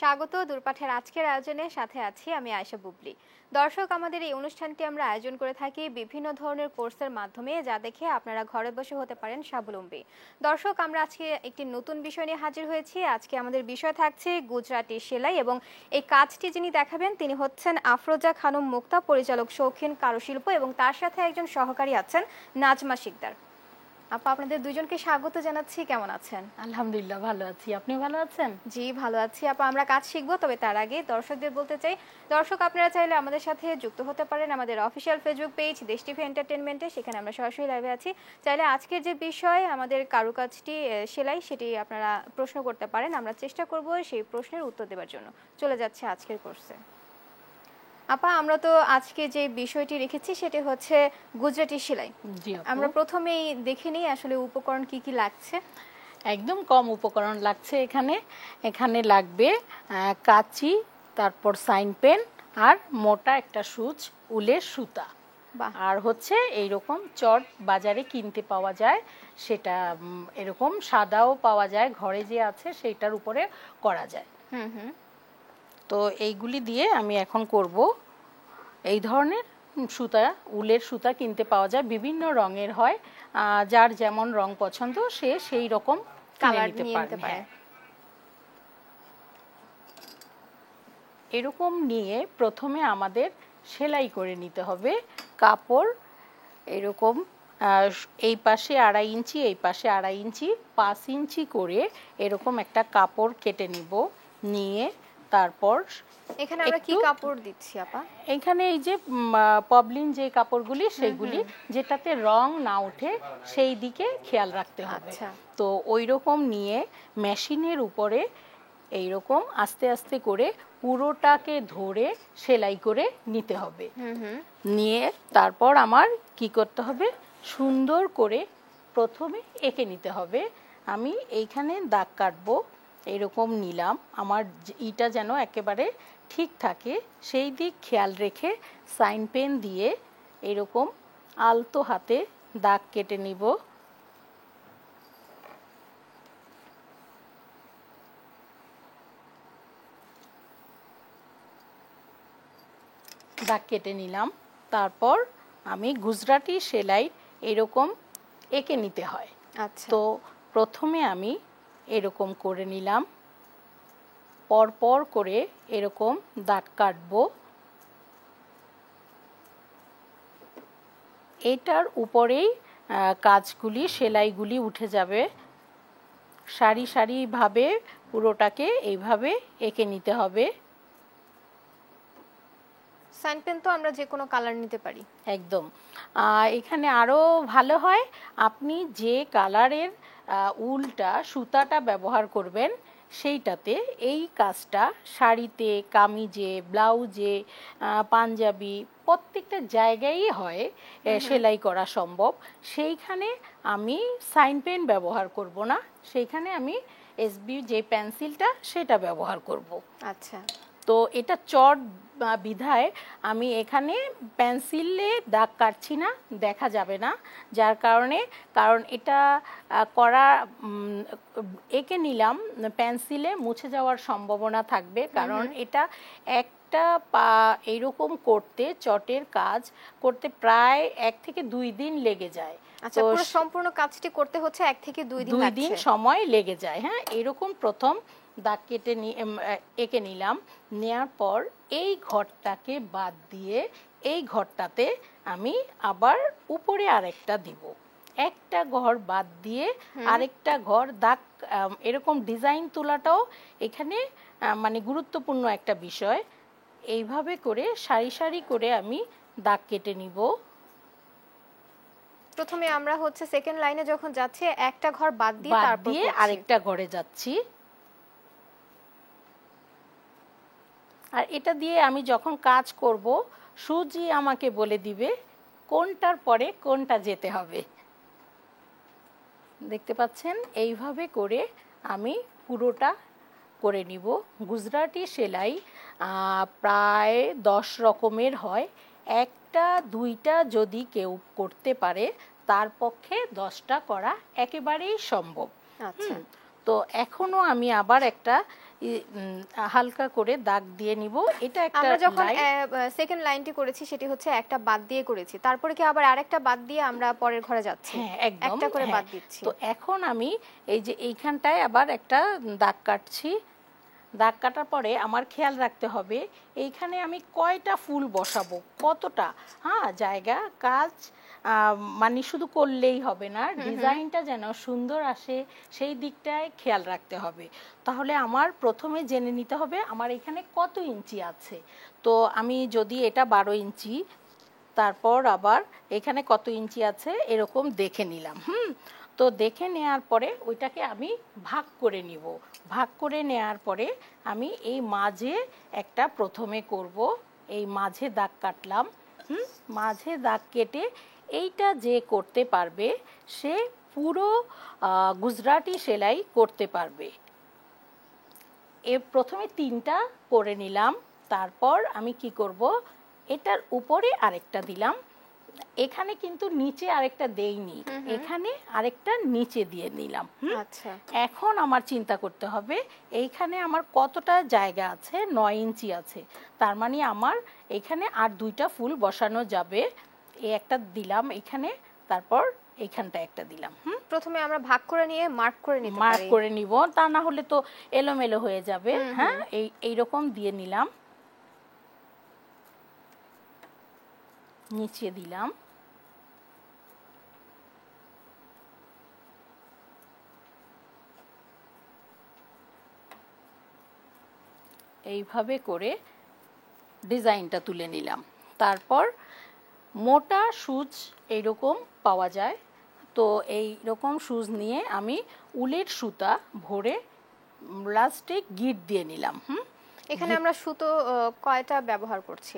স্বাগত দূরপাঠের আজকের আয়োজনে সাথে আছি আমি আয়েশা বুবলি। দর্শক, আমাদের এই অনুষ্ঠানটি আমরা আয়োজন করে থাকি বিভিন্ন ধরনের কোর্সের মাধ্যমে, যা দেখে আপনারা ঘরে বসে হতে পারেন স্বাবলম্বী। দর্শক, আমরা আজকে একটি নতুন বিষয় নিয়ে হাজির হয়েছি। আজকে আমাদের বিষয় থাকছে গুজরাটি সেলাই, এবং এই কাজটি যিনি দেখাবেন তিনি হচ্ছেন আফরোজা খানম মুক্তা, পরিচালক শৌখিন কারুশিল্প, এবং তার সাথে একজন সহকারী আছেন নাজমা শিকদার। আপা, আপনাদের দুইজনকে স্বাগত জানাচ্ছি। কেমন আছেন? আলহামদুলিল্লাহ, ভালো আছি। আপনি ভালো আছেন? জি, ভালো আছি আপা। আমরা কাজ শিখবো, তবে তার আগে দর্শকদের বলতে চাই, দর্শক আপনারা চাইলে আমাদের সাথে যুক্ত হতে পারেন আমাদের অফিসিয়াল ফেসবুক পেজ দেশ টিভি এন্টারটেনমেন্টে। সেখানে আমরা সরাসরি লাইভে আছি। চাইলে আজকের যে বিষয় আমাদের কারুকাজটি সেলাই, সেটি আপনারা প্রশ্ন করতে পারেন। আমরা চেষ্টা করব সেই প্রশ্নের উত্তর দেওয়ার জন্য। চলে যাচ্ছে আজকের কোর্সে। আপা, আমরা তো আজকে যে বিষয়টি রেখেছি সেটি হচ্ছে গুজরাটি সেলাই। জি, আমরা প্রথমেই দেখে নিই আসলে উপকরণ কি কি লাগছে। একদম কম উপকরণ লাগছে এখানে। এখানে লাগবে কাঁচি, তারপর সাইন পেন, আর মোটা একটা সুচ, উলের সুতা, আর হচ্ছে এইরকম চট বাজারে কিনতে পাওয়া যায়, সেটা এরকম সাদাও পাওয়া যায়, ঘরে যে আছে সেইটার উপরে করা যায়। তো এইগুলি দিয়ে আমি এখন করব। এই ধরনের সুতা, উলের সুতা কিনতে পাওয়া যায়, বিভিন্ন রঙের হয়, যার যেমন রং পছন্দ সে সেই রকম কালার নিতে পারে। এরকম নিয়ে প্রথমে আমাদের সেলাই করে নিতে হবে কাপড়। এরকম এই পাশে 2.5 ইঞ্চি, এই পাশে 2.5 ইঞ্চি, 5 ইঞ্চি করে এরকম একটা কাপড় কেটে নিব। নিয়ে তারপর এখানে আমরা কি কাপড় দিচ্ছি আপা? এখানে এই যে পবলিন যে কাপড়গুলি, সেইগুলি যেটাতে রং না ওঠে সেই দিকে খেয়াল রাখতে হবে। তো ওই রকম নিয়ে মেশিনের উপরে এইরকম আস্তে আস্তে করে পুরোটাকে ধরে সেলাই করে নিতে হবে। নিয়ে তারপর আমার কি করতে হবে, সুন্দর করে প্রথমে এঁকে নিতে হবে। আমি এইখানে দাগ কাটবো, এরকম নিলাম, আমার ইটা যেন একেবারে ঠিক থাকে সেই দিক খেয়াল রেখে সাইন পেন দিয়ে এরকম আলতো হাতে দাগ কেটে নিব। দাগ কেটে নিলাম। তারপর আমি গুজরাটি সেলাই এরকম এঁকে নিতে হয়। তো প্রথমে আমি এরকম করে নিলাম, পরপর করে এরকম দাগ কাটবো। এটার উপরেই কাজগুলি, সেলাইগুলি উঠে যাবে। সারি সারিভাবে পুরোটাকে এইভাবে এঁকে নিতে হবে। সাইন পেন তো আমরা যে কোনো কালার নিতে পারি। একদম। এখানে আরও ভালো হয়, আপনি যে কালারের উলটা, সুতাটা ব্যবহার করবেন সেইটাতে এই কাজটা শাড়িতে, কামিজে, ব্লাউজে, পাঞ্জাবি প্রত্যেকটা জায়গায়ই হয় সেলাই করা সম্ভব। সেইখানে আমি সাইন পেন ব্যবহার করব না, সেইখানে আমি এসবি যে পেন্সিলটা সেটা ব্যবহার করব। আচ্ছা। তো এটা চট বিধায় আমি এখানে পেন্সিলে দাগ কাটছি না, দেখা যাবে না, যার কারণে, কারণ এটা করা এঁকে নিলাম, পেন্সিলে মুছে যাওয়ার সম্ভাবনা থাকবে, কারণ এটা একটা এইরকম করতে, চটের কাজ করতে প্রায় 1 থেকে 2 দিন লেগে যায়। আচ্ছা, পুরো সম্পূর্ণ কাজটি করতে হচ্ছে 1 থেকে 2 দিন সময় লেগে যায়। হ্যাঁ, এরকম প্রথম দাগ কেটে এঁকে নিলাম। নেওয়ার পর এই ঘরটাকে বাদ দিয়ে এই ঘরটাতে আমি আবার উপরে আরেকটা দিব। একটা ঘর বাদ দিয়ে আরেকটা ঘর দাগ, এরকম ডিজাইন তোলাটাও এখানে মানে গুরুত্বপূর্ণ একটা বিষয়। এইভাবে করে সারি সারি করে আমি দাগ কেটে নিব। প্রথমে আমরা হচ্ছে সেকেন্ড লাইনে যখন যাচ্ছি একটা ঘর বাদ দিয়ে তারপর আরেকটা ঘরে যাচ্ছি। আর এটা দিয়ে আমি যখন কাজ করব, সুজি আমাকে বলে দিবে কোনটার পরে কোনটা যেতে হবে। দেখতে পাচ্ছেন, এইভাবে করে আমি পুরোটা করে নিব। গুজরাটি সেলাই প্রায় 10 রকমের হয়, 1টা 2টা যদি কেউ করতে পারে তার পক্ষে 10টা করা একেবারেই সম্ভব। তো এখনো আমি আবার একটা হালকা করে দাগ দিয়ে নিব। এটা একটা আমরা যখন লাইন, সেকেন্ড লাইনটি করেছি সেটি হচ্ছে একটা বাদ দিয়ে করেছি, তারপরে কি আবার আরেকটা বাদ দিয়ে আমরা পরের ঘরে যাচ্ছি? হ্যাঁ একদম, একটা করে হ্যাঁ। বাদ দিচ্ছি। তো এখন আমি এই যে এইখানটায় আবার একটা দাগ কাটছি। দাগ কাটার পরে আমার খেয়াল রাখতে হবে এইখানে আমি কয়টা ফুল বসাবো, কতটা জায়গা কাজ, মানে শুধু করলেই হবে না, ডিজাইনটা যেন সুন্দর আসে সেই দিকটায় খেয়াল রাখতে হবে। তাহলে আমার প্রথমে জেনে নিতে হবে আমার এখানে কত ইঞ্চি আছে। তো আমি যদি এটা 12 ইঞ্চি, তারপর আবার এখানে কত ইঞ্চি আছে এরকম দেখে নিলাম। তো দেখে নেওয়ার পরে ওইটাকে আমি ভাগ করে নিব। ভাগ করে নেওয়ার পরে আমি এই মাঝে একটা প্রথমে করব, এই মাঝে দাগ কাটলাম। মাঝে দাগ কেটে এইটা যে করতে পারবে সে পুরো গুজরাটি সেলাই করতে পারবে। প্রথমে 3টা করে নিলাম, তারপর আমি কি করব, এটার উপরে আরেকটা দিলাম। এখানে কিন্তু নিচে আরেকটা দেইনি, এখানে আরেকটা নিচে দিয়ে নিলাম। আচ্ছা, এখন আমার চিন্তা করতে হবে এইখানে আমার কতটা জায়গা আছে, 9 ইঞ্চি আছে, তার মানে আমার এখানে আর 2টা ফুল বসানো যাবে। এই একটা দিলাম এখানে, তারপর এইখানটা একটা দিলাম। প্রথমে আমরা ভাগ করে নিয়ে মার্ক করে নিতে পারি। মার্ক করে নিব, তা না হলে তো এলোমেলো হয়ে যাবে। হ্যাঁ, এইরকম দিয়ে নিলাম, নিচে দিলাম। এইভাবে করে ডিজাইনটা তুলে নিলাম। তারপর মোটা সুচ এইরকম পাওয়া যায়, তো এই রকম সুচ নিয়ে আমি উলের সুতা ভরে লাস্টে গিট দিয়ে নিলাম। এখানে আমরা সুতো কয়টা ব্যবহার করছি?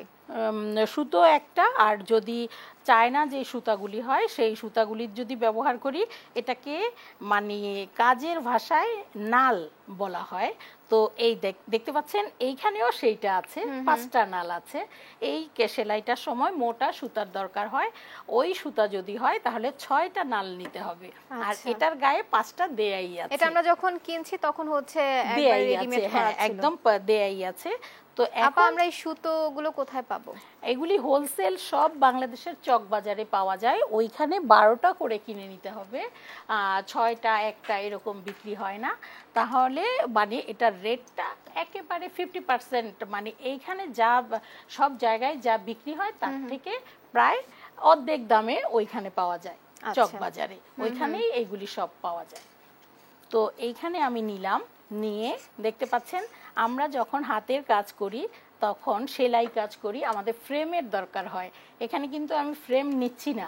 সুতো একটা, আর যদি চায়না যে সুতাগুলি হয় সেই সুতাগুলির যদি ব্যবহার করি, এটাকে মানে কাজের ভাষায় নাল বলা হয়। তো এই দেখতে পাচ্ছেন এইখানেও সেইটা আছে, 5টা নাল আছে। এই সেলাইটার সময় মোটা সুতার দরকার হয়, ওই সুতা যদি হয় তাহলে 6টা নাল নিতে হবে। আর এটার গায়ে 5টা দেয়াই আছে। এটা আমরা যখন কিনছি তখন হচ্ছে একবার রেডিমেড করা ছিল, একদম দেয়াই আছে। তো আপা আমরা এই সুতোগুলো কোথায় পাবো? এগুলি হোলসেল সব বাংলাদেশের চক বাজারে পাওয়া যায়, ওইখানে 12টা করে কিনে নিতে হবে, 6টা একটা এরকম বিক্রি হয় না। তাহলে মানে এটার রেটটা একেবারে 50%, মানে এইখানে যা সব জায়গায় যা বিক্রি হয় তার থেকে প্রায় অর্ধেক দামে ওইখানে পাওয়া যায় চক বাজারে, ওইখানেই এইগুলি সব পাওয়া যায়। তো এইখানে আমি নিলাম, নিয়ে দেখতে পাচ্ছেন আমরা যখন হাতের কাজ করি তখন সেলাই কাজ করি আমাদের ফ্রেমের দরকার হয়, এখানে কিন্তু আমি ফ্রেম নিচ্ছি না।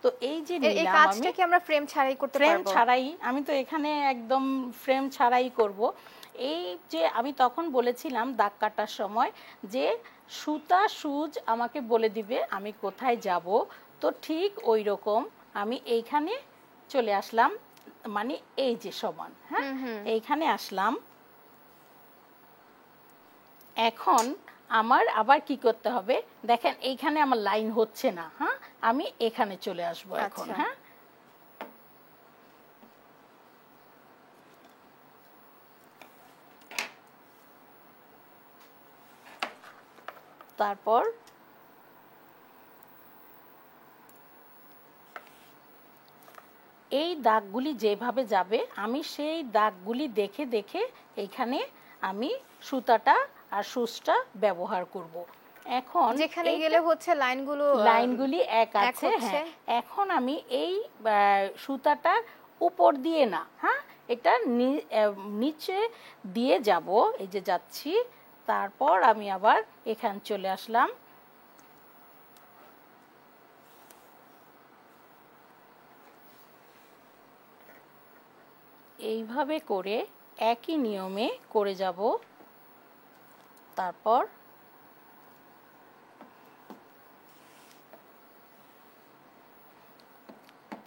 তো এই যে এই কাজটা কি আমরা ফ্রেম ছাড়াই করতে পারবো? ফ্রেম ছাড়াই, আমি তো এখানে একদম ফ্রেম ছাড়াই করব। এই যে আমি তখন বলেছিলাম দাগ কাটার সময় যে সুতা সুচ আমাকে বলে দিবে আমি কোথায় যাব, তো ঠিক ওই রকম আমি এইখানে চলে আসলাম, মানে এই যে সমান, হ্যাঁ এইখানে আসলাম। এখন আমার আবার কি করতে হবে, দেখেন এইখানে আমার লাইন হচ্ছে না, আমি এখানে চলে আসবো এখন। হ্যাঁ, তারপর এই দাগগুলি যেভাবে যাবে আমি সেই দাগগুলি দেখে দেখে এইখানে আমি সুতাটা আর সুচটা ব্যবহার করব। এখন যেখানে গেলে হচ্ছে লাইনগুলি এক আছে। হ্যাঁ, এখন আমি এই সুতাটা উপর দিয়ে না, এটা নিচে দিয়ে যাব, এই যে যাচ্ছি। তারপর আমি আবার এখান চলে আসলাম, এইভাবে করে একই নিয়মে করে যাব। তারপর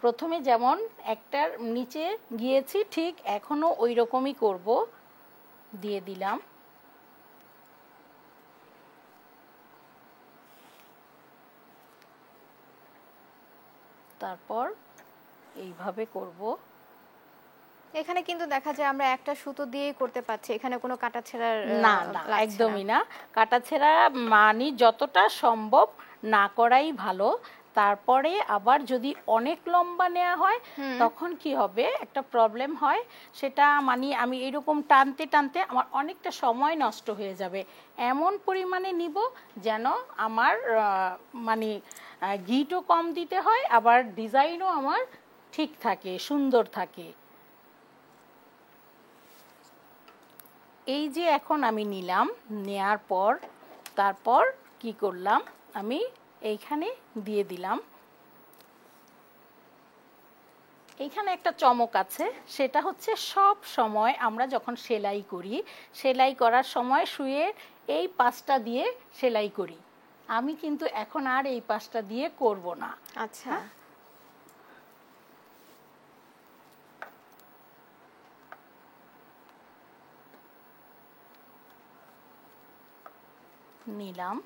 প্রথমে যেমন একটার নিচে গিয়েছি ঠিক এখনো ওই রকমই করব, দিয়ে দিলাম। তারপর এইভাবে করব। এখানে কিন্তু দেখা যায় আমরা একটা সুতো দিয়েই করতে পারছি, এখানে কোনো কাটাছেঁড়ার না না একদমই না, কাটাছেঁড়া মানে যতটা সম্ভব না করাই ভালো। তারপরে আবার যদি অনেক লম্বা নেওয়া হয় তখন কি হবে, একটা প্রবলেম হয়, সেটা মানে আমি এরকম টানতে টানতে আমার অনেকটা সময় নষ্ট হয়ে যাবে। এমন পরিমাণে নিব যেন আমার মানে গিটও কম দিতে হয়, আবার ডিজাইনও আমার ঠিক থাকে, সুন্দর থাকে। এই যে এখন আমি নিলাম, নেয়ার পর তারপর কি করলাম, আমি এইখানে দিয়ে দিলাম। এইখানে একটা চমক আছে, সেটা হচ্ছে সব সময় আমরা যখন সেলাই করি, সেলাই করার সময় সুইয়ের এই পাশটা দিয়ে সেলাই করি। আমি কিন্তু এখন আর এই পাশটা দিয়ে করব না। আচ্ছা, নিলাম,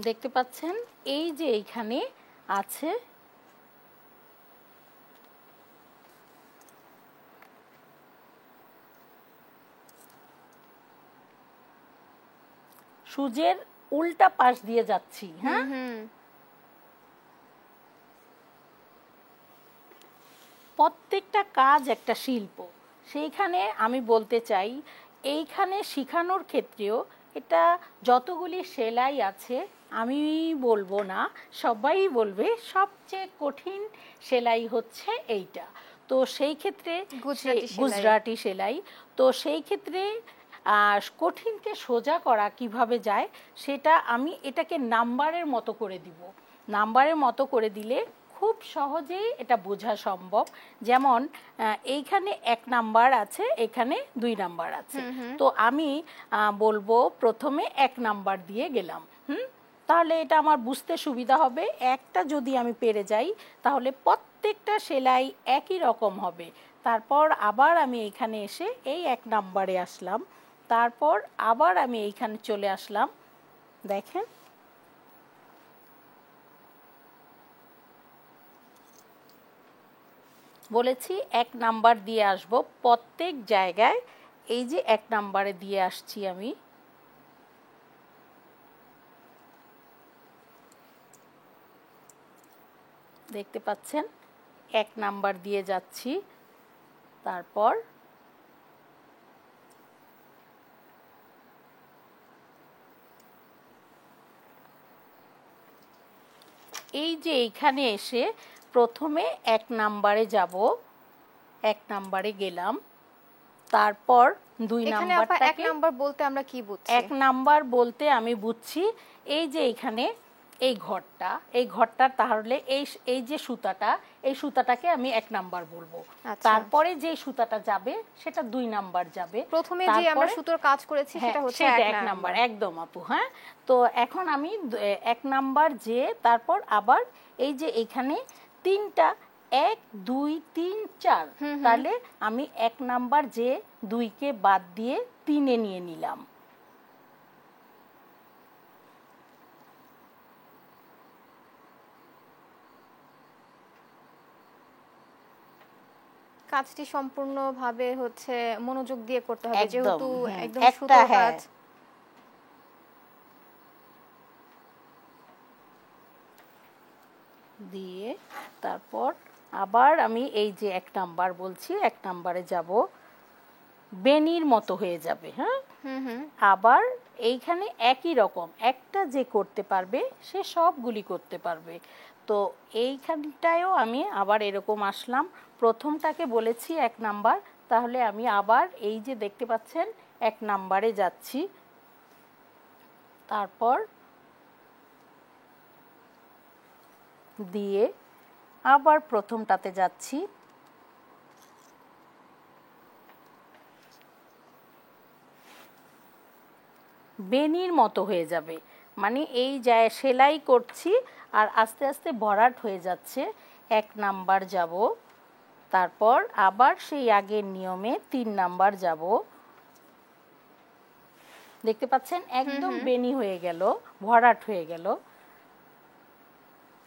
দেখতে পাচ্ছেন এই যে এইখানে আছে সূচের উল্টা পাশ দিয়ে যাচ্ছি। হ্যাঁ, প্রত্যেকটা কাজ একটা শিল্প। সেইখানে আমি বলতে চাই, এইখানে শেখানোর ক্ষেত্রেও এটা যতগুলি সেলাই আছে আমি বলবো না, সবাই বলবে সবচেয়ে কঠিন সেলাই হচ্ছে এইটা। তো সেই ক্ষেত্রে গুজরাটি সেলাই, তো সেই ক্ষেত্রে কঠিনকে সোজা করা কিভাবে যায় সেটা আমি এটাকে নাম্বারের মতো করে দিব। নাম্বারের মতো করে দিলে খুব সহজেই এটা বোঝা সম্ভব। যেমন এইখানে 1 নাম্বার আছে, এখানে 2 নাম্বার আছে, তো আমি বলবো প্রথমে 1 নাম্বার দিয়ে গেলাম। তাহলে এটা আমার বুঝতে সুবিধা হবে। একটা যদি আমি পেরে যাই তাহলে প্রত্যেকটা সেলাই একই রকম হবে। তারপর আবার আমি এখানে এসে এই 1 নাম্বারে আসলাম, তারপর আবার আমি এইখানে চলে আসলাম। দেখেন বলেছি 1 নাম্বার দিয়ে আসব প্রত্যেক জায়গায়, এই যে 1 নাম্বারে দিয়ে আসছি আমি। দেখতে পাচ্ছেন 1 নাম্বার দিয়ে যাচ্ছি, তারপর এই যে এইখানে এসে প্রথমে 1 নাম্বারে যাব, 1 নাম্বারে গেলাম, তারপর 2 নাম্বারটাকে, 1 নাম্বার বলতে আমরা কি বুঝছি? 1 নাম্বার বলতে আমি বুঝছি এই যে এখানে এই ঘরটা তাহলে এই যে সুতাটা, এই সুতাটাকে আমি 1 নাম্বার বলবো। তারপরে যে সুতাটা যাবে সেটা 2 নাম্বার যাবে। প্রথমে যে আমরা সুতোর কাজ করেছি সেটা হচ্ছে 1 নাম্বার। একদম আপু, হ্যাঁ। তো এখন আমি 1 নাম্বার যে তারপর আবার এই যে এখানে 3টা 1 2 3 4, তাহলে আমি 1 নাম্বার যে 2কে বাদ দিয়ে 3-এ নিয়ে নিলাম। কাজটি সম্পূর্ণভাবে হচ্ছে মনোযোগ দিয়ে করতে হবে, যেহেতু একদম সুতোর কাজ। দিয়ে তারপর আবার আমি এই যে 1 নাম্বার বলছি, 1 নাম্বারে যাব, বেনির মতো হয়ে যাবে। হ্যাঁ, আবার এইখানে একই রকম একটা যে করতে পারবে সে সবগুলি করতে পারবে। তো এইখানটায়ও আমি আবার এরকম আসলাম, প্রথমটাকে বলেছি 1 নাম্বার, তাহলে আমি আবার এই যে দেখতে পাচ্ছেন 1 নাম্বারে যাচ্ছি, তারপর দিয়ে আবার প্রথমটাতে যাচ্ছি, বেনির মতো হয়ে যাবে, মানে এই যায় সেলাই করছি আর আস্তে আস্তে ভরাট হয়ে যাচ্ছে। 1 নাম্বার যাব, তারপর আবার সেই আগের নিয়মে 3 নাম্বার যাব। দেখতে পাচ্ছেন একদম বেনি হয়ে গেল, ভরাট হয়ে গেল।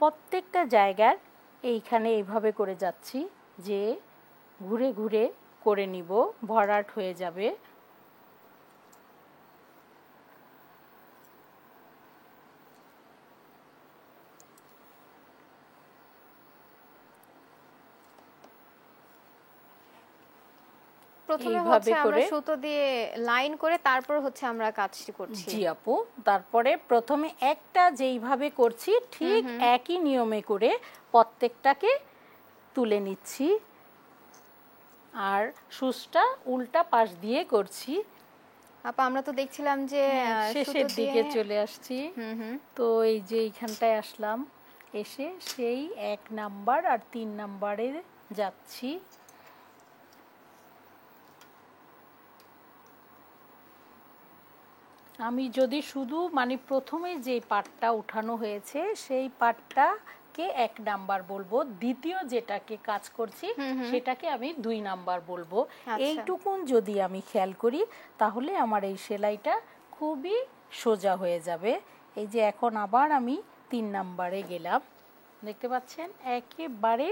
প্রত্যেকটা জায়গার এইখানে এইভাবে করে যাচ্ছি, যে ঘুরে ঘুরে করে নিব, ভরাট হয়ে যাবে। প্রথমে হচ্ছে আমরা সুতো দিয়ে লাইন করে তারপর হচ্ছে আমরা কাজটি করছি। জি আপু, তারপরে প্রথমে একটা যেইভাবে করছি ঠিক একই নিয়মে করে প্রত্যেকটাকে তুলে নিচ্ছি, আর সুচটা উল্টা পাশ দিয়ে করছি। আপা আমরা তো দেখছিলাম যে শেষের দিকে চলে আসছি। তো এই যে এইখানটায় আসলাম, এসে সেই 1 নাম্বার আর 3 নাম্বারে যাচ্ছি। আমি যদি শুধু মানে প্রথমে যে পাটটা উঠানো হয়েছে সেই পাটটাকে 1 নাম্বার বলবো, দ্বিতীয় যেটাকে কাজ করছি সেটাকে আমি 2 নাম্বার বলবো। এইটুকুন যদি আমি খেয়াল করি তাহলে আমার এই সেলাইটা খুবই সোজা হয়ে যাবে। এই যে এখন আবার আমি 3 নাম্বারে গেলাম, দেখতে পাচ্ছেন একেবারে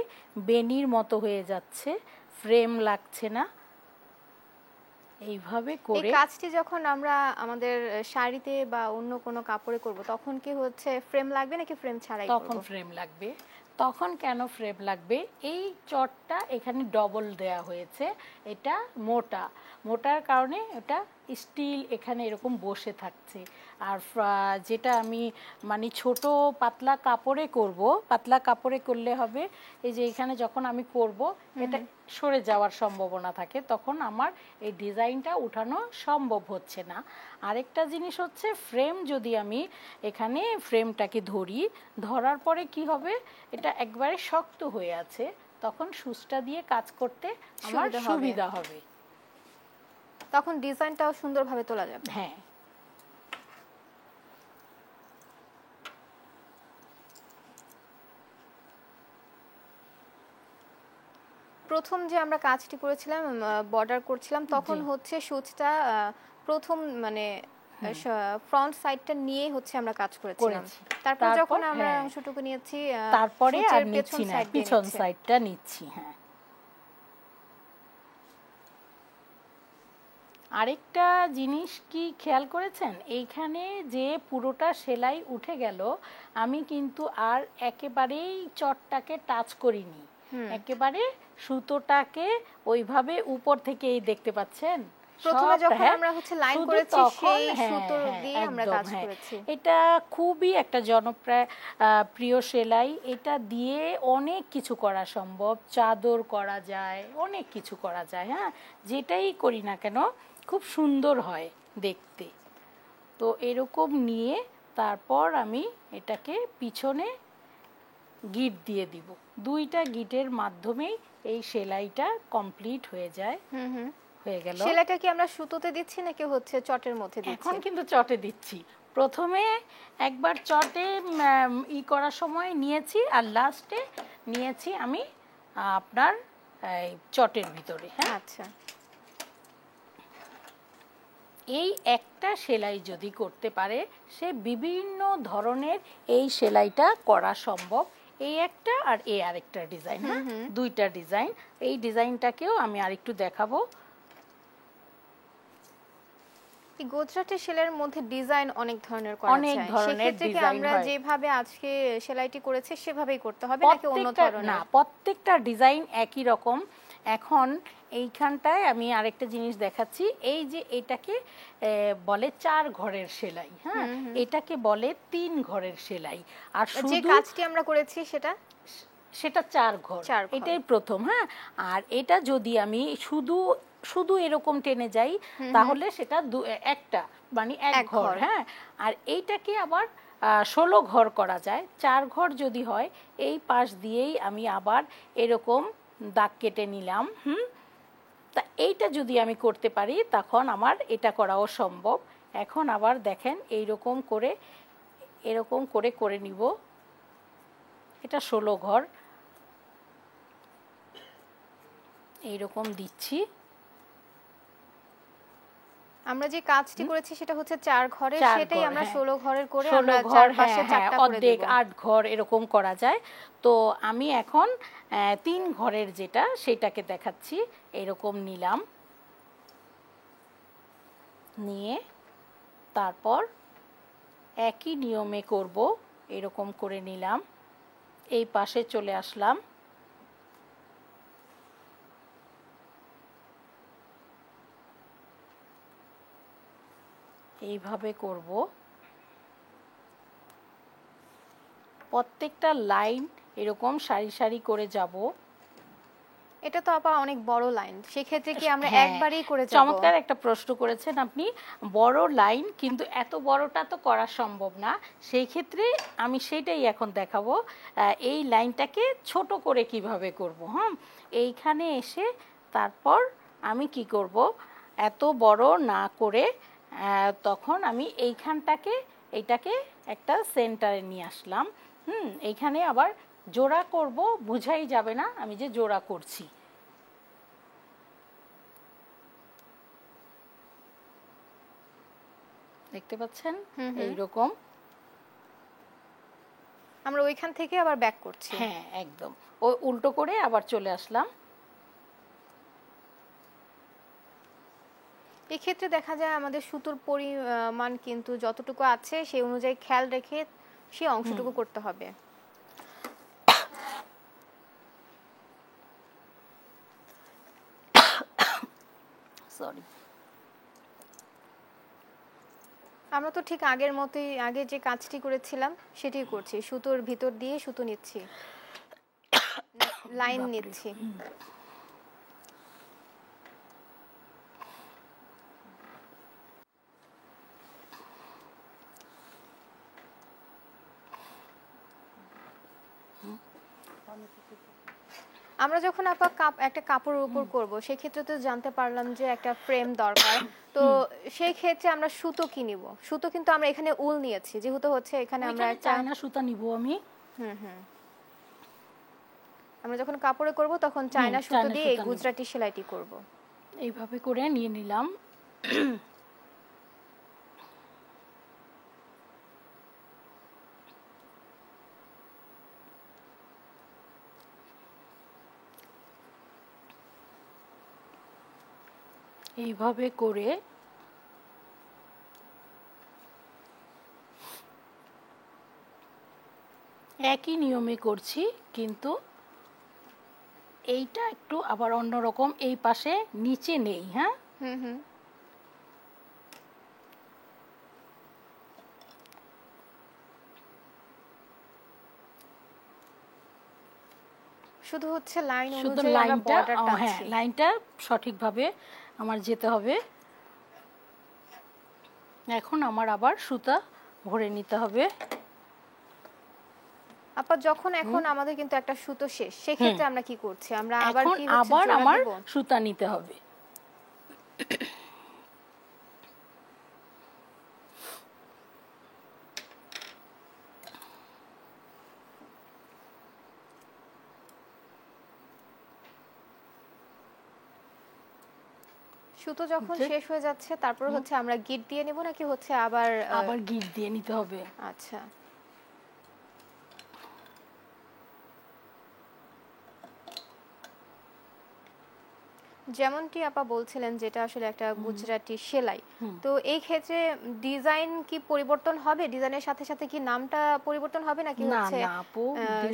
বেনির মতো হয়ে যাচ্ছে, ফ্রেম লাগছে না। এইভাবে করে এই কাজটি যখন আমরা আমাদের শাড়িতে বা অন্য কোনো কাপড়ে করব তখন কি হচ্ছে ফ্রেম লাগবে নাকি ফ্রেম ছাড়াই করব? তখন ফ্রেম লাগবে। তখন কেন ফ্রেম লাগবে? এই চটটা এখানে ডবল দেয়া হয়েছে, এটা মোটা, মোটার কারণে এটা স্টিল এখানে এরকম বসে থাকছে। আর যেটা আমি মানে ছোট পাতলা কাপড়ে করব, পাতলা কাপড়ে করলে হবে এই যে এখানে যখন আমি করব এটা সরে যাওয়ার সম্ভাবনা থাকে, তখন আমার এই ডিজাইনটা উঠানো সম্ভব হচ্ছে না। আরেকটা জিনিস হচ্ছে ফ্রেম যদি আমি এখানে ফ্রেমটাকে ধরি, ধরার পরে কি হবে, এটা একবারে শক্ত হয়ে আছে, তখন সুচটা দিয়ে কাজ করতে আমার সুবিধা হবে, তখন ডিজাইনটাও সুন্দরভাবে তোলা যাবে। হ্যাঁ। প্রথম যে আমরা কাজটি করেছিলাম বর্ডার করছিলাম তখন হচ্ছে সুচটা প্রথম মানে ফ্রন্ট সাইডটা নিয়ে হচ্ছে আমরা কাজ করেছিলাম। তারপর যখন আমরা অংশটুকু নিয়েছি তারপরে আর নিচ্ছি না, পিছন সাইডটা নিচ্ছি। হ্যাঁ, আরেকটা জিনিস কি খেয়াল করেছেন, এইখানে যে পুরোটা সেলাই উঠে গেল, আমি কিন্তু আর একেবারেই চটটাকে টাচ করিনি, একেবারে সুতোটাকে ওইভাবে উপর থেকেই দেখতে পাচ্ছেন। প্রথমে যখন আমরা হচ্ছে লাইন করেছি সেই সুতো দিয়ে আমরা কাজ করেছি। এটা খুবই একটা জনপ্রিয় সেলাই, এটা দিয়ে অনেক কিছু করা সম্ভব, চাদর করা যায়, অনেক কিছু করা যায়। হ্যাঁ, যেটাই করি না কেন খুব সুন্দর হয় দেখতে। তো এরকম নিয়ে তারপর আমি এটাকে পিছনে গিট দিয়ে দিব, 2টা গিটের মাধ্যমেই এই সেলাইটা কমপ্লিট হয়ে যায়। হয়ে গেল। সেলাইটা কি আমরা সুতোতে দিচ্ছি নাকি হচ্ছে চটের মধ্যে দিচ্ছি? এখন কিন্তু চটে দিচ্ছি। প্রথমে একবার চটে করার সময় নিয়েছি, আর লাস্টে নিয়েছি আমি আপনার চটের ভিতরে। হ্যাঁ, আচ্ছা। এই একটা সেলাই যদি করতে পারে সে বিভিন্ন ধরনের এই সেলাইটা করা সম্ভব। এই একটা আর এই আরেকটা ডিজাইন, হ্যাঁ 2টা ডিজাইন। এই ডিজাইনটাকেও আমি আরেকটু দেখাবো। এই গুজরাটি সেলাইয়ের মধ্যে ডিজাইন অনেক ধরনের করা যায়, অনেক ধরনের ডিজাইন আমরা যেভাবে আজকে সেলাইটি করেছি সেভাবেই করতে হবে নাকি অন্য ধরনের? না, প্রত্যেকটা ডিজাইন একই রকম। এখন এইখানটায় আমি আরেকটা জিনিস দেখাচ্ছি, এই যে এটাকে বলে 4 ঘরের সেলাই, হ্যাঁ এটাকে বলে 3 ঘরের সেলাই। আর যে কাজটি আমরা করেছি সেটা 4 ঘর, এটাই প্রথম। হ্যাঁ, আর এটা যদি আমি শুধু এরকম টেনে যাই তাহলে সেটা একটা মানে 1 ঘর। হ্যাঁ, আর এইটাকে আবার 16 ঘর করা যায়। 4 ঘর যদি হয় এই পাশ দিয়েই আমি আবার এরকম দাগ কেটে নিলাম। তা এইটা যদি আমি করতে পারি তখন আমার এটা করাও সম্ভব। এখন আবার দেখেন এইরকম করে এরকম করে করে নিব, এটা 16 ঘর এইরকম দিচ্ছি। আমরা যে কাজটি করেছি সেটা হচ্ছে 4 ঘরে, সেটাই আমরা 16 ঘরের করে 16 আমরা ঘর, চারপাশে হ্যাঁ, 4টা করে অর্ধেক দেব। 8 ঘর এরকম করা যায়। তো আমি এখন 3 ঘরের যেটা সেটাকে দেখাচ্ছি। এরকম নিলাম, নিয়ে তারপর একই নিয়মে করব। এরকম করে নিলাম, এই পাশে চলে আসলাম, এইভাবে করব। প্রত্যেকটা লাইন এরকম সারি সারি করে যাব। এটা তো আপা অনেক বড় লাইন, সেক্ষেত্রে কি আমরা হ্যাঁ, একবারই করে যাব? চমৎকার একটা প্রশ্ন করেছেন আপনি। বড় লাইন, কিন্তু এত বড়টা তো করা সম্ভব না। সেই ক্ষেত্রে আমি সেটাই এখন দেখাবো, এই লাইনটাকে ছোট করে কিভাবে করব। এইখানে এসে তারপর আমি কি করব, এত বড় না করে তখন আমি এইটাকে একটা সেন্টারে নিয়ে আসলাম। এইখানে আবার জোড়া করব, বুঝাই যাবে না আমি যে জোড়া করছি। দেখতে পাচ্ছেন এইরকম। আমরা ওইখান থেকে আবার ব্যাক করছি। হ্যাঁ, একদম ওই উল্টো করে আবার চলে আসলাম। এই ক্ষেত্রে দেখা যায় আমাদের সুতোর পরিমাণ কিন্তু যতটুকু আছে সেই অনুযায়ী খেয়াল রেখে সেই অংশটুকু করতে হবে। সরি। আমরা তো ঠিক আগের মতোই আগে যে কাজটি করেছিলাম সেটাই করছি, সুতোর ভিতর দিয়ে সুতো নিচ্ছি, লাইন নিচ্ছি। আমরা যখন আপা একটা কাপড়ের উপর করব, সেই ক্ষেত্রে তো জানতে পারলাম যে একটা ফ্রেম দরকার। তো সেই ক্ষেত্রে আমরা সুতো কি নিব? সুতো কিন্তু আমরা এখানে উল নিয়েছি, যেহেতু হচ্ছে এখানে আমরা একটা চায়না সুতা নিব আমি। আমরা যখন কাপড়ে করব তখন চায়না সুতো দিয়ে এই গুজরাটি সেলাইটি করব। এইভাবে করে নিয়ে নিলাম। এইভাবে করে একই নিয়মে করছি, কিন্তু এইটা একটু আবার অন্যরকম। এই পাশে নিচে নেই। হ্যাঁ, শুধু হচ্ছে লাইন শুধু অনুযায়ী আমরা লাইনটা, বর্ডার হ্যাঁ, টানছি। লাইনটা সঠিকভাবে আমার যেতে হবে। এখন আমার আবার সুতা ভরে নিতে হবে। আপা যখন এখন আমাদের কিন্তু একটা সুতো শেষ, সেই ক্ষেত্রে আমরা কি করছি? আমরা আবার এখন কি হচ্ছে আবার জোড়া আমার দেব? সুতা নিতে হবে। সুতো যখন শেষ হয়ে যাচ্ছে তারপর হচ্ছে আমরা গিট দিয়ে নিব নাকি হচ্ছে আবার আবার গিট দিয়ে নিতে হবে। আচ্ছা, যেমনটি আপা বলছিলেন যেটা আসলে একটা গুজরাটি সেলাই, তো এই ক্ষেত্রে ডিজাইন কি পরিবর্তন হবে? ডিজাইনের সাথে সাথে কি নামটা পরিবর্তন হবে নাকি না হচ্ছে না আপু,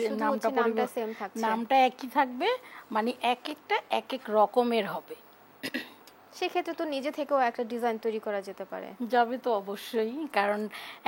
শুধু নামটা হচ্ছে নামটা সেম থাকছে? নামটা একই থাকবে, মানে এক একটা এক এক রকমের হবে। সেক্ষেত্রে তো নিজে থেকেও একটা ডিজাইন তৈরি করা যেতে পারে। যাবে তো অবশ্যই, কারণ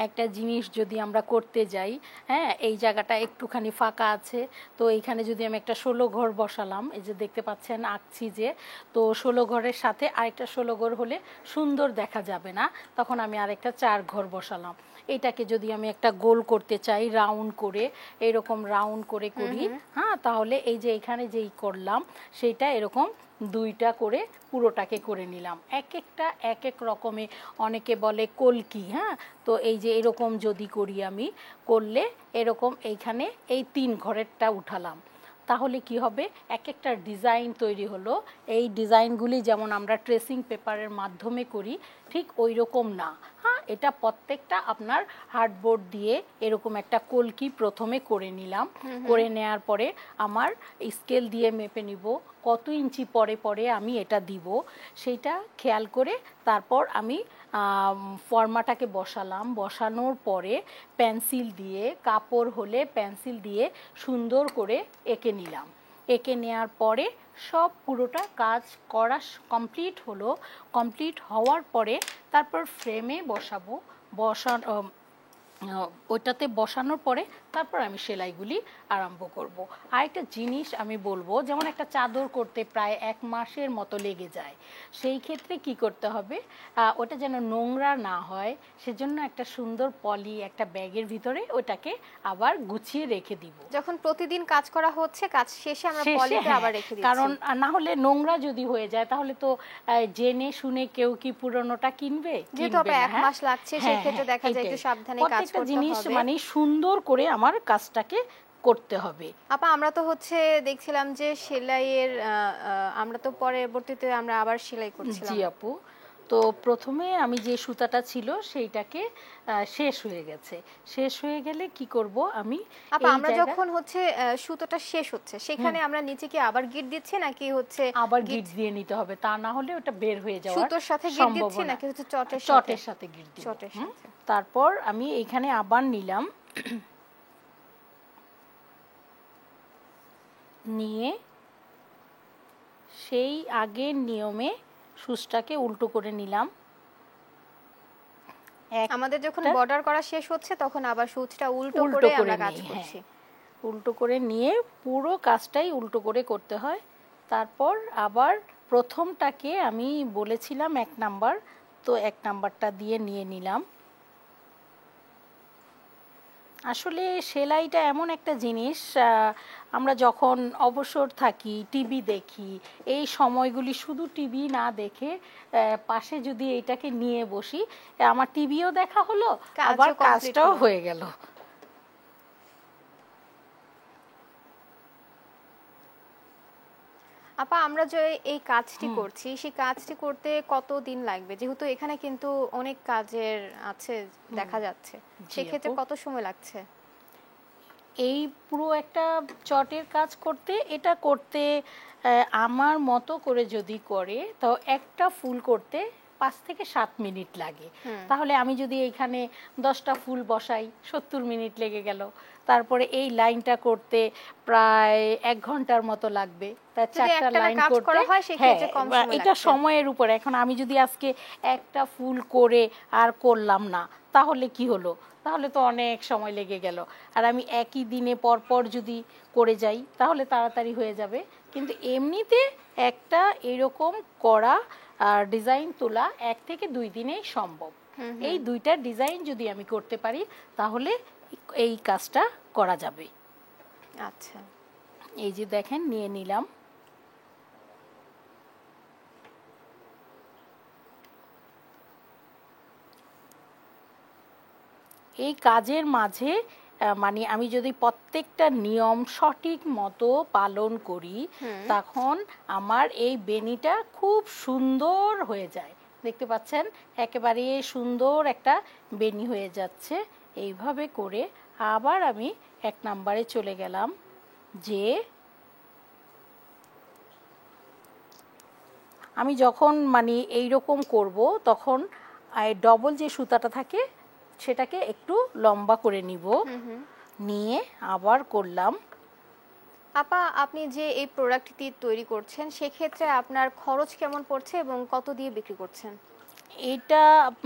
একটা জিনিস যদি আমরা করতে যাই, হ্যাঁ, এই জায়গাটা একটুখানি ফাঁকা আছে, তো এইখানে যদি আমি একটা 16 ঘর বসালাম, এই যে দেখতে পাচ্ছেন আঁকছি যে, তো 16 ঘরের সাথে আরেকটা 16 ঘর হলে সুন্দর দেখা যাবে না, তখন আমি আরেকটা 4 ঘর বসালাম। এটাকে যদি আমি একটা গোল করতে চাই, রাউন্ড করে, এরকম রাউন্ড করে করি, হ্যাঁ, তাহলে এই যে এখানে যেই করলাম সেইটা এরকম 2টা করে পুরোটাকে করে নিলাম। এক একটা এক এক রকমে, অনেকে বলে কলকি। হ্যাঁ, তো এই যে এরকম যদি করি আমি, করলে এরকম এইখানে এই 3 ঘরেরটা উঠালাম, তাহলে কি হবে, এক একটা ডিজাইন তৈরি হলো। এই ডিজাইনগুলি যেমন আমরা ট্রেসিং পেপারের মাধ্যমে করি, ঠিক ওই রকম না। হ্যাঁ, এটা প্রত্যেকটা আপনার হার্ডবোর্ড দিয়ে এরকম একটা কলকি প্রথমে করে নিলাম। করে নেওয়ার পরে আমার স্কেল দিয়ে মেপে নিব কত ইঞ্চি পরে পরে আমি এটা দিব, সেইটা খেয়াল করে তারপর আমি ফর্মাটাকে বসালাম। বসানোর পরে পেন্সিল দিয়ে, কাপড় হলে পেন্সিল দিয়ে সুন্দর করে এঁকে নিলাম। এঁকে নেওয়ার পরে সব পুরোটা কাজ করা কমপ্লিট হলো। কমপ্লিট হওয়ার পরে তারপর ফ্রেমে বসাবো। ওইটাতে বসানোর পরে তারপর আমি সেলাইগুলি আরম্ভ করব। আরেকটা জিনিস আমি বলবো, যেমন একটা চাদর করতে প্রায় 1 মাসের মতো লেগে যায়, সেই ক্ষেত্রে কি করতে হবে, ওটা যেন নোংরা না হয় সেজন্য একটা সুন্দর পলি একটা ব্যাগের ভিতরে ওটাকে আবার গুছিয়ে রেখে দিব। যখন প্রতিদিন কাজ করা হচ্ছে, কাজ শেষে আমরা পলিতে আবার রেখে দিচ্ছি, কারণ না হলে নোংরা যদি হয়ে যায় তাহলে তো জেনে শুনে কেউ কি পুরনোটা কিনবে? যেহেতু 1 মাস লাগছে, সেই ক্ষেত্রে দেখা যায় একটু সাবধানে কাজ করতে হবে। জিনিস মানে সুন্দর করে আমার কাজটাকে করতে হবে। আপা, আমরা তো হচ্ছে দেখছিলাম যে সেলাইয়ের আমরা তো পরবর্তীতে আমরা আবার সেলাই করছিলাম। জি আপু, তো প্রথমে আমি যে সুতাটা ছিল সেইটাকে শেষ হয়ে গেছে। শেষ হয়ে গেলে কি করব আমি, আপা আমরা যখন হচ্ছে সুতোটা শেষ হচ্ছে সেখানে আমরা নিচে কি আবার গিট দিচ্ছি নাকি হচ্ছে আবার গিট দিয়ে নিতে হবে, তা না হলে ওটা বের হয়ে যাওয়ার সুতোর সাথে গিট দিচ্ছি নাকি হচ্ছে চটের সাথে গিট দিব। চটের সাথে। তারপর আমি এখানে আবার নিলাম, নিয়ে সেই আগের নিয়মে সুচটাকে উল্টো করে নিলাম। আমাদের যখন বর্ডার করা শেষ হচ্ছে তখন আবার সুচটা উল্টো করে আমরা কাজ করছি। উল্টো করে নিয়ে পুরো কাজটাই উল্টো করে করতে হয়। তারপর আবার প্রথমটাকে আমি বলেছিলাম 1 নাম্বার, তো 1 নাম্বারটা দিয়ে নিয়ে নিলাম। আসলে সেলাইটা এমন একটা জিনিস, আমরা যখন অবসর থাকি, টিভি দেখি, এই সময়গুলি শুধু টিভি না দেখে পাশে যদি এইটাকে নিয়ে বসি, আমার টিভিও দেখা হলো, আবার কাজটাও হয়ে গেল। আপা, আমরা যে এই কাজটি করছি, সেই কাজটি করতে কতদিন লাগবে? যেহেতু এখানে কিন্তু অনেক কাজের আছে দেখা যাচ্ছে, সেক্ষেত্রে কত সময় লাগছে? এই পুরো একটা চটের কাজ করতে, এটা করতে আমার মতো করে যদি করে তো একটা ফুল করতে 5 থেকে 7 মিনিট লাগে। তাহলে আমি যদি এইখানে 10টা ফুল বসাই 70 মিনিট লেগে গেল। তারপরে এই লাইনটা করতে প্রায় 1 ঘন্টার মতো লাগবে। তাই 4টা লাইন করতে, এটা সময়ের উপর। এখন আমি যদি আজকে একটা ফুল করে আর করলাম না, তাহলে কি হলো? তাহলে তো অনেক সময় লেগে গেল। আর আমি একই দিনে পর পর যদি করে যাই তাহলে তাড়াতাড়ি হয়ে যাবে। কিন্তু এমনিতে একটা এরকম করা আর ডিজাইন তোলা 1 থেকে 2 দিনেই সম্ভব। এই 2টা ডিজাইন যদি আমি করতে পারি তাহলে এই কাজটা করা যাবে। আচ্ছা, এই যে দেখেন নিয়ে নিলাম। এই কাজের মাঝে মানে আমি যদি প্রত্যেকটা নিয়ম সঠিক মতো পালন করি, তখন আমার এই বেনিটা খুব সুন্দর হয়ে যায়। দেখতে পাচ্ছেন একেবারে সুন্দর একটা বেনি হয়ে যাচ্ছে। এইভাবে করে আবার আমি 1 নাম্বারে চলে গেলাম, যে আমি যখন মানে এইরকম করব তখন ডবল যে সুতাটা থাকে সেটাকে একটু লম্বা করে নিব, নিয়ে আবার করলাম। আপা, আপনি যে এই প্রোডাক্টটি তৈরি করছেন সেক্ষেত্রে আপনার খরচ কেমন পড়ছে এবং কত দিয়ে বিক্রি করছেন? এটা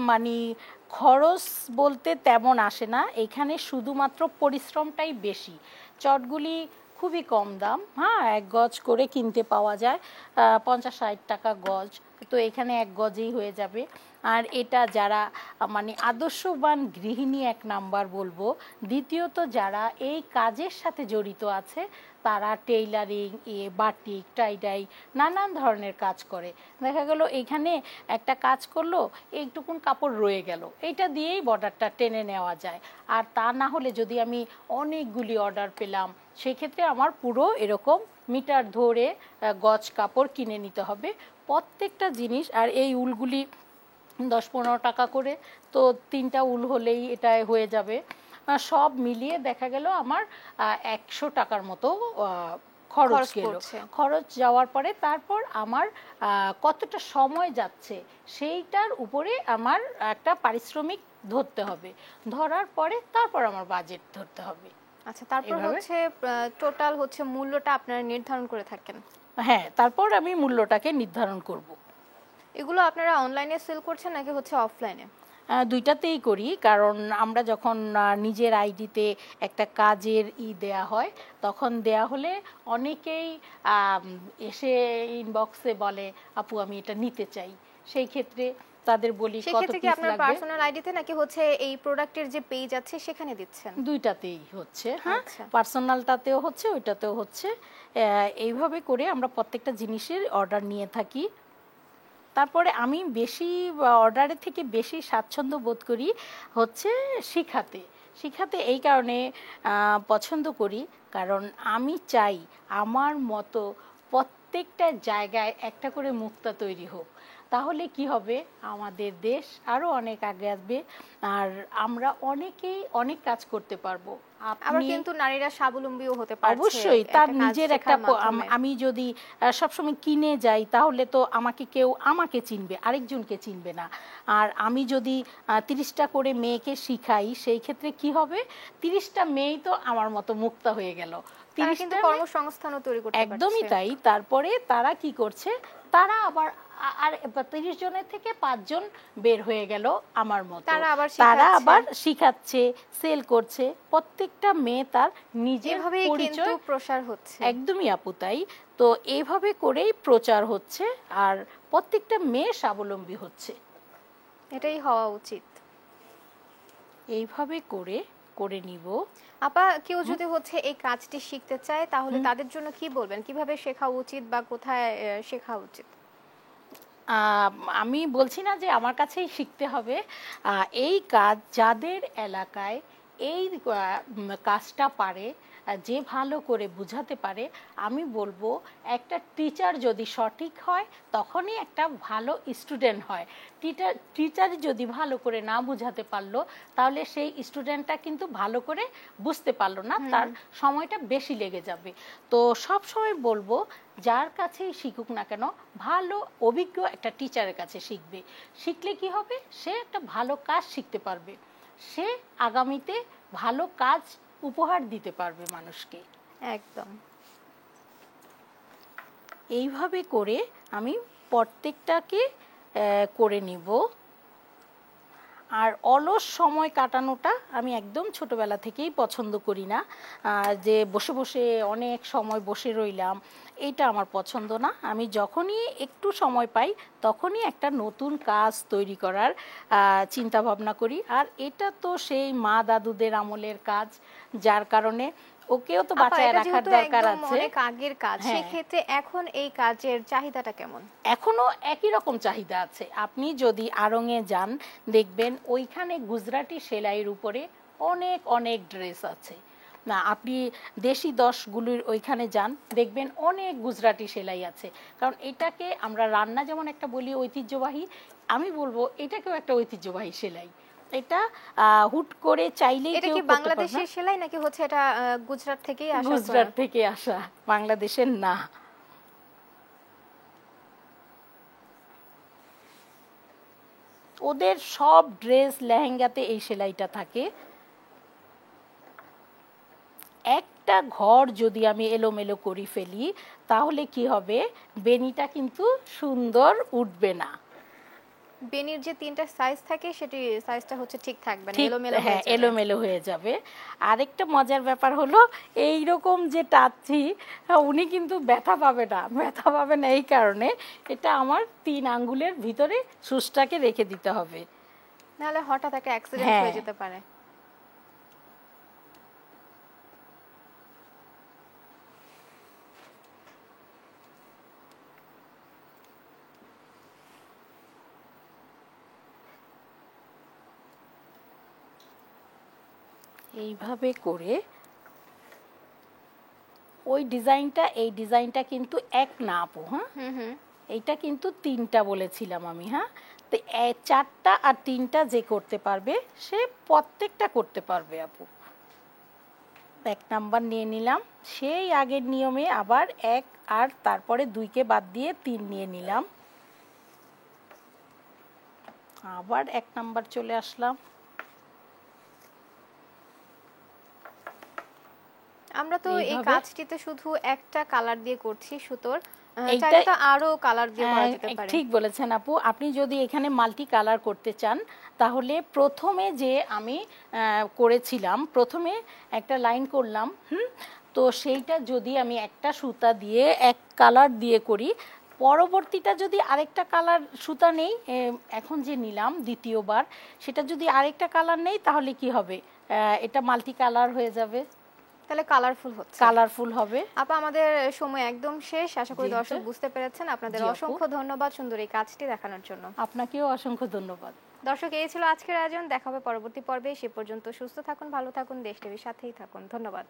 মানে খরচ বলতে তেমন আসে না, এখানে শুধুমাত্র পরিশ্রমটাই বেশি। চটগুলি খুবই কম দাম, হ্যাঁ 1 গজ করে কিনতে পাওয়া যায় 50-60 টাকা গজ, তো এখানে 1 গজেই হয়ে যাবে। আর এটা যারা মানে আদর্শবান গৃহিণী 1 নাম্বার বলবো, দ্বিতীয়ত যারা এই কাজের সাথে জড়িত আছে তারা টেইলারিং, বাটিক, টাইডাই নানান ধরনের কাজ করে। দেখা গেল এখানে একটা কাজ করলো, এইটুকুন কাপড় রয়ে গেল, এইটা দিয়েই বর্ডারটা টেনে নেওয়া যায়। আর তা না হলে যদি আমি অনেকগুলি অর্ডার পেলাম, সেক্ষেত্রে আমার পুরো এরকম মিটার ধরে গজ কাপড় কিনে নিতে হবে প্রত্যেকটা জিনিস। আর এই উলগুলি 10-15 টাকা করে, তো 3টা উল হলেই এটা হয়ে যাবে। সব মিলিয়ে দেখা গেল আমার 100 টাকার মতো খরচ গেল। খরচ যাওয়ার পরে তারপর আমার কতটা সময় যাচ্ছে সেইটার উপরে আমার একটা পারিশ্রমিক ধরতে হবে। ধরার পরে তারপর আমার বাজেট ধরতে হবে। আচ্ছা, তারপর হচ্ছে টোটাল হচ্ছে মূল্যটা আপনারা নির্ধারণ করে থাকেন? হ্যাঁ, তারপর আমি মূল্যটাকে নির্ধারণ করব। এগুলো আপনারা অনলাইনে সেল করছেন নাকি হচ্ছে অফলাইনে? দুইটাতেই করি, কারণ আমরা যখন নিজের আইডিতে একটা কাজের দেয়া হয়, তখন দেয়া হলে অনেকেই এসে ইনবক্সে বলে আপু আমি এটা নিতে চাই। সেই ক্ষেত্রে তাদের বলি কত পিস আপনার লাগবে। পার্সোনাল আইডিতে নাকি হচ্ছে এই প্রোডাক্টের যে পেজ আছে সেখানে দিচ্ছেন? দুইটাতেই হচ্ছে। হ্যাঁ, পার্সোনালটাতেও হচ্ছে, ওইটাতেও হচ্ছে। এইভাবে করে আমরা প্রত্যেকটা জিনিসের অর্ডার নিয়ে থাকি। তারপরে আমি বেশি অর্ডারের থেকে বেশি স্বাচ্ছন্দ্য বোধ করি হচ্ছে শিখাতে এই কারণে পছন্দ করি, কারণ আমি চাই আমার মতো প্রত্যেকটা জায়গায় একটা করে মুক্তা তৈরি হোক। তাহলে কি হবে, আমাদের দেশ আরো অনেক আগে আসবে, আর আমরা অনেকেই অনেক কাজ করতে পারবো। আবার কিন্তু নারীরা স্বাবলম্বীও হতে পারছে। অবশ্যই তার নিজের একটা, আমি যদি সবসময় কিনে যাই তাহলে তো কেউ আমাকে চিনবে, আরেকজনকে চিনবে না। আর আমি যদি 30টা করে মেয়েকে শিখাই, সেই ক্ষেত্রে কি হবে, 30টা মেয়েই তো আমার মতো মুক্তা হয়ে গেল। 30টা কর্মসংস্থানও তৈরি করতে পারছে। একদমই তাই। তারপরে তারা কি করছে, তারা আবার আর 30 জনের থেকে 5 জন বের হয়ে গেল আমার মতো, তারা আবার শিখাচ্ছে, সেল করছে। প্রত্যেকটা মেয়ে তার নিজের পরিচয় প্রসার হচ্ছে। একদমই আপু তাই। তো এইভাবে করেই প্রচার হচ্ছে, আর প্রত্যেকটা মেয়ে স্বাবলম্বী হচ্ছে। এটাই হওয়া উচিত। এইভাবে করে নিব। আপা, কেউ যদি হচ্ছে এই কাজটি শিখতে চায় তাহলে তাদের জন্য কি বলবেন, কিভাবে শেখা উচিত বা কোথায় শেখা উচিত? আমি বলছি না যে আমার কাছেই শিখতে হবে। এই কাজ যাদের এলাকায় এই কাজটা পারে, যে ভালো করে বুঝাতে পারে, আমি বলবো একটা টিচার যদি সঠিক হয় তখনই একটা ভালো স্টুডেন্ট হয়। টিচার যদি ভালো করে না বুঝাতে পারলো, তাহলে সেই স্টুডেন্টটা কিন্তু ভালো করে বুঝতে পারলো না, তার সময়টা বেশি লেগে যাবে। তো সব সময় বলবো যার কাছেই শিখুক না কেন, ভালো অভিজ্ঞ একটা টিচারের কাছে শিখবে। শিখলে কি হবে, সে একটা ভালো কাজ শিখতে পারবে, সে আগামীতে ভালো কাজ উপহার দিতে পারবে মানুষকে। একদম। এইভাবে করে আমি প্রত্যেকটাকে করে নিব। আর অলস সময় কাটানোটা আমি একদম ছোটবেলা থেকেই পছন্দ করি না, যে বসে বসে অনেক সময় বসে রইলাম, এটা আমার পছন্দ না। আমি যখনই একটু সময় পাই তখনই একটা নতুন কাজ তৈরি করার চিন্তা ভাবনা করি। আর এটা তো সেই মা দাদুদের আমলের কাজ, যার কারণে ওকেও তো বাঁচায় রাখার দরকার আছে। অনেক আগের কাজ, সেই ক্ষেত্রে এখন এই কাজের চাহিদাটা কেমন? এখনো একই রকম চাহিদা আছে। আপনি যদি আড়ং-এ যান, দেখবেন ওইখানে গুজরাটি সেলাইয়ের উপরে অনেক অনেক ড্রেস আছে। না, আপনি দেশি দশগুলির ওইখানে যান, দেখবেন অনেক গুজরাটি সেলাই আছে। কারণ এটাকে আমরা রান্না যেমন একটা বলি ঐতিহ্যবাহী, আমি বলবো এটাকেও একটা ঐতিহ্যবাহী সেলাই। এটা হুট করে চাইলেই কেউ করতে পারবে না। এটা কি বাংলাদেশের সেলাই নাকি হচ্ছে এটা গুজরাট থেকেই আসা? গুজরাট থেকে আসা, বাংলাদেশের না। ওদের সব ড্রেস লেহেঙ্গাতে এই সেলাইটা থাকে। একটা ঘর যদি আমি এলোমেলো করে ফেলি, তাহলে কি হবে, বেনিটা কিন্তু সুন্দর উঠবে না। বেনির যে 3টা সাইজ থাকে, সেটি সাইজটা হচ্ছে ঠিক থাকবে না, এলোমেলো হয়ে যাবে। আরেকটা মজার ব্যাপার হলো, এই রকম যে টাচ্ছি, উনি কিন্তু ব্যথা পাবে না এই কারণে এটা আমার 3 আঙ্গুলের ভিতরে সুচটাকে রেখে দিতে হবে, নাহলে হঠাৎ একটা অ্যাক্সিডেন্ট হয়ে যেতে পারে। এইভাবে করে ওই ডিজাইনটা, এই ডিজাইনটা কিন্তু এক না আপু, হ্যাঁ এইটা কিন্তু 3টা বলেছিলাম আমি, হ্যাঁ। তো 4টা আর 3টা যে করতে পারবে সে প্রত্যেকটা করতে পারবে আপু। 1 নাম্বার নিয়ে নিলাম, সেই আগের নিয়মে আবার 1 আর তারপরে 2কে বাদ দিয়ে 3 নিয়ে নিলাম, আবার 1 নাম্বার চলে আসলাম। আমরা তো এই কাজটিতে শুধু একটা কালার দিয়ে করছি সুতোর, চাইলে তো আরো কালার দিয়ে করা যেতে পারে। ঠিক বলেছেন আপু, আপনি যদি এখানে মাল্টি কালার করতে চান তাহলে প্রথমে যে আমি করেছিলাম, প্রথমে একটা লাইন করলাম, তো সেইটা যদি আমি একটা সুতা দিয়ে এক কালার দিয়ে করি, পরবর্তীটা যদি আরেকটা কালার সুতা নেই, এখন যে নিলাম দ্বিতীয়বার, সেটা যদি আরেকটা কালার নেই তাহলে কি হবে, এটা মাল্টি কালার হয়ে যাবে, তাহলে কালারফুল হচ্ছে, কালারফুল হবে। আপা আমাদের সময় একদম শেষ, আশা করি দর্শক বুঝতে পেরেছেন। আপনাদের অসংখ্য ধন্যবাদ সুন্দর এই কাজটি দেখানোর জন্য। আপনাকেও অসংখ্য ধন্যবাদ। দর্শক, এই ছিল আজকের আয়োজন, দেখা হবে পরবর্তী পর্বে। সে পর্যন্ত সুস্থ থাকুন, ভালো থাকুন, দেশ টিভির সাথেই থাকুন। ধন্যবাদ।